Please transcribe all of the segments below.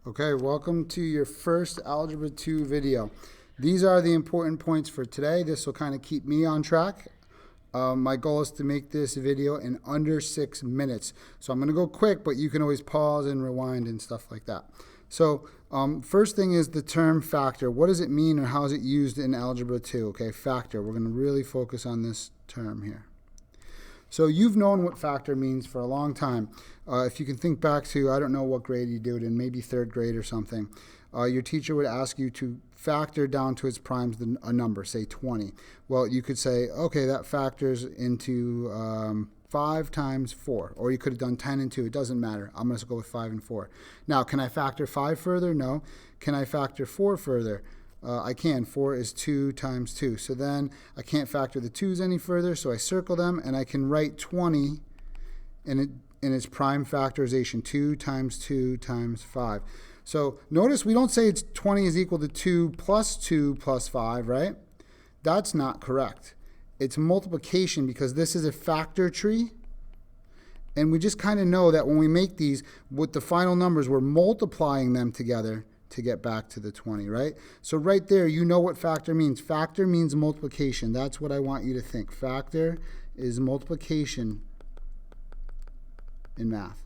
Okay, welcome to your first Algebra 2 video. These are the important points for today. This will kind of keep me on track. My goal is to make this video in under 6 minutes. So I'm going to go quick, but you can always pause and rewind and stuff like that. So first thing is the term factor. What does it mean or how is it used in Algebra 2? Okay, factor. We're going to really focus on this term here. So you've known what factor means for a long time. If you can think back to, I don't know what grade you do it in, maybe 3rd grade or something, your teacher would ask you to factor down to its primes a number, say 20. Well, you could say, okay, that factors into 5 times 4. Or you could have done 10 and 2. It doesn't matter. I'm going to go with 5 and 4. Now, can I factor 5 further? No. Can I factor 4 further? I can. 4 is 2 times 2. So then I can't factor the 2's any further, so I circle them, and I can write 20 in its prime factorization, 2 times 2 times 5. So notice we don't say it's 20 is equal to 2 plus 5, right? That's not correct. It's multiplication because this is a factor tree. And we just kind of know that when we make these, with the final numbers, we're multiplying them together to get back to the 20, right? So right there, you know what factor means. Factor means multiplication. That's what I want you to think. Factor is multiplication in math,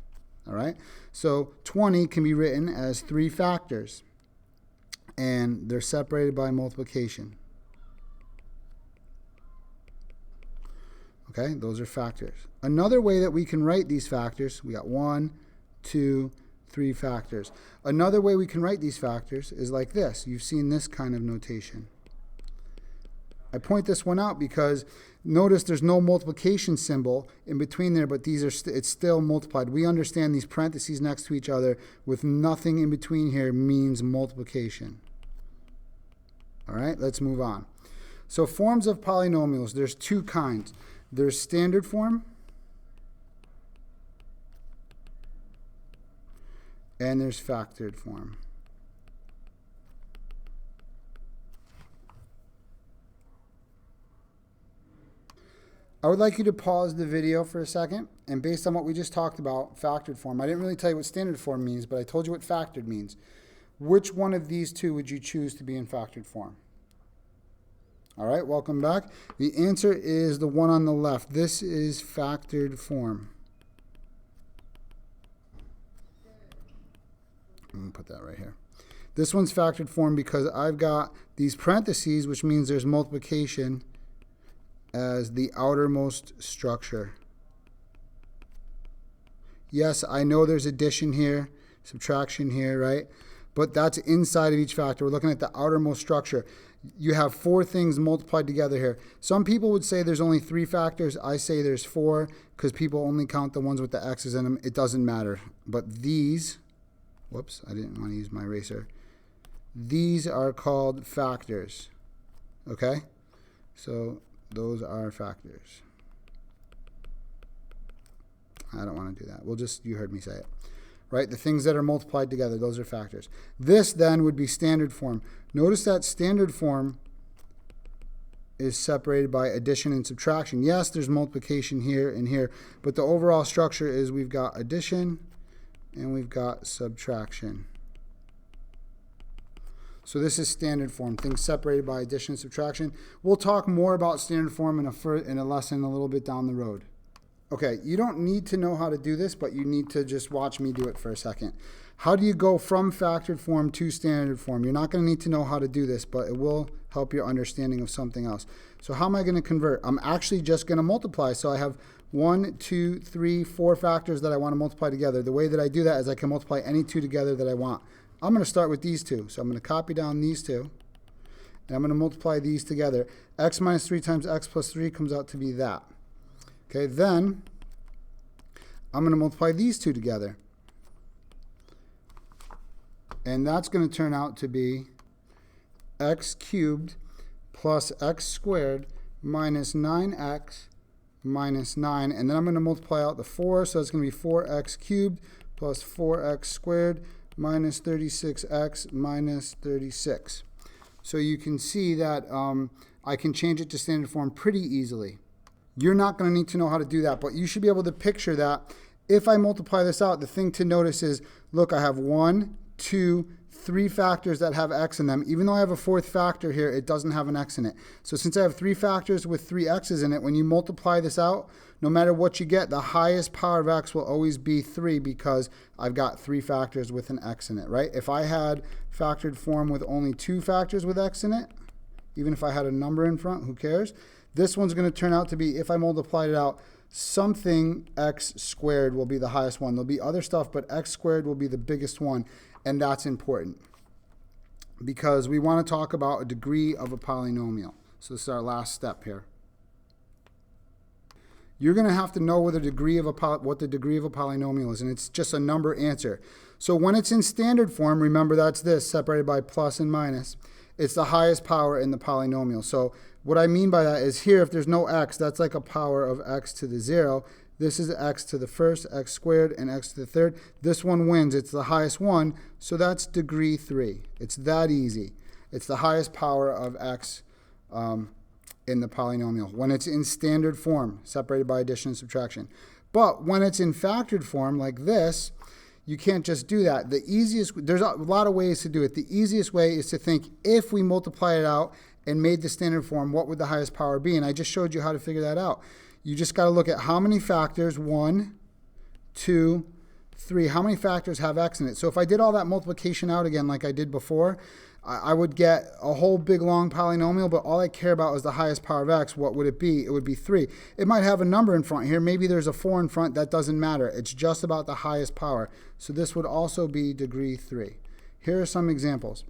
all right? So 20 can be written as 3 factors, and they're separated by multiplication. Okay, those are factors. Another way that we can write these factors, we got 1, 2, 3 factors. Another way we can write these factors is like this. You've seen this kind of notation. I point this one out because notice there's no multiplication symbol in between there, but these are it's still multiplied. We understand these parentheses next to each other with nothing in between here means multiplication. All right, let's move on. So forms of polynomials, there's 2 kinds. There's standard form and there's factored form. I would like you to pause the video for a second, and based on what we just talked about, factored form, I didn't really tell you what standard form means, but I told you what factored means. Which one of these 2 would you choose to be in factored form? All right, welcome back. The answer is the one on the left. This is factored form. I'm going to put that right here. This one's factored form because I've got these parentheses, which means there's multiplication as the outermost structure. Yes, I know there's addition here, subtraction here, right? But that's inside of each factor. We're looking at the outermost structure. You have 4 things multiplied together here. Some people would say there's only 3 factors. I say there's 4 because people only count the ones with the x's in them. It doesn't matter. But these, whoops, I didn't want to use my eraser. These are called factors. Okay? So those are factors. I don't want to do that. We'll just, you heard me say it. Right? The things that are multiplied together, those are factors. This then would be standard form. Notice that standard form is separated by addition and subtraction. Yes, there's multiplication here and here, but the overall structure is we've got addition and we've got subtraction. So this is standard form, things separated by addition and subtraction. We'll talk more about standard form in a lesson a little bit down the road. Okay, you don't need to know how to do this, but you need to just watch me do it for a second. How do you go from factored form to standard form? You're not going to need to know how to do this, but it will help your understanding of something else. So how am I going to convert? I'm actually just going to multiply. So I have 1, 2, 3, 4 factors that I want to multiply together. The way that I do that is I can multiply any 2 together that I want. I'm going to start with these 2. So I'm going to copy down these 2, and I'm going to multiply these together. X minus 3 times x plus 3 comes out to be that. Okay, then I'm going to multiply these 2 together. And that's going to turn out to be x cubed plus x squared minus 9x minus 9. And then I'm going to multiply out the 4, so it's going to be 4x cubed plus 4x squared minus 36x minus 36. So you can see that I can change it to standard form pretty easily. You're not going to need to know how to do that, but you should be able to picture that. If I multiply this out, the thing to notice is, look, I have 1, 2, 3 factors that have x in them. Even though I have a fourth factor here, it doesn't have an x in it. So since I have 3 factors with 3 x's in it, when you multiply this out, no matter what you get, the highest power of x will always be 3 because I've got 3 factors with an x in it, right? If I had factored form with only 2 factors with x in it, even if I had a number in front, who cares? This one's going to turn out to be, if I multiplied it out, something x squared will be the highest one. There'll be other stuff, but x squared will be the biggest one. And that's important because we want to talk about a degree of a polynomial. So this is our last step here. You're going to have to know what the degree of a polynomial is, and it's just a number answer. So when it's in standard form, remember that's this, separated by plus and minus. It's the highest power in the polynomial. So what I mean by that is here, if there's no x, that's like a power of x to the 0. This is x to the first, x squared, and x to the third. This one wins. It's the highest one, so that's degree 3. It's that easy. It's the highest power of x in the polynomial when it's in standard form, separated by addition and subtraction. But when it's in factored form like this, you can't just do that. There's a lot of ways to do it. The easiest way is to think, if we multiply it out and made the standard form, what would the highest power be? And I just showed you how to figure that out. You just got to look at how many factors, 1, 2, 3, how many factors have x in it. So if I did all that multiplication out again like I did before, I would get a whole big long polynomial, but all I care about is the highest power of x. What would it be? It would be 3. It might have a number in front here. Maybe there's a 4 in front. That doesn't matter. It's just about the highest power. So this would also be degree 3. Here are some examples.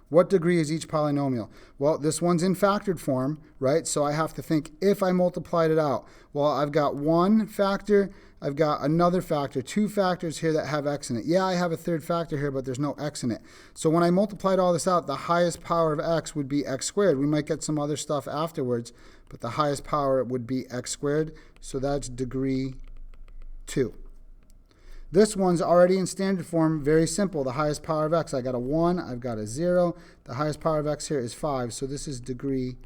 What degree is each polynomial? Well, this one's in factored form, right? So I have to think, if I multiplied it out, well, I've got 1 factor, I've got another factor, 2 factors here that have x in it. Yeah, I have a third factor here, but there's no x in it. So when I multiplied all this out, the highest power of x would be x squared. We might get some other stuff afterwards, but the highest power would be x squared. So that's degree 2. This one's already in standard form, very simple. The highest power of x, I got a 1, I've got a 0. The highest power of x here is 5, so this is degree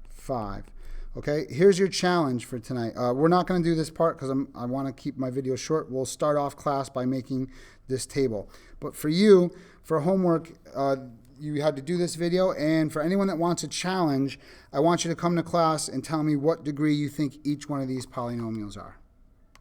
5. Okay, here's your challenge for tonight. We're not going to do this part because I want to keep my video short. We'll start off class by making this table. But for you, for homework, you had to do this video. And for anyone that wants a challenge, I want you to come to class and tell me what degree you think each one of these polynomials are.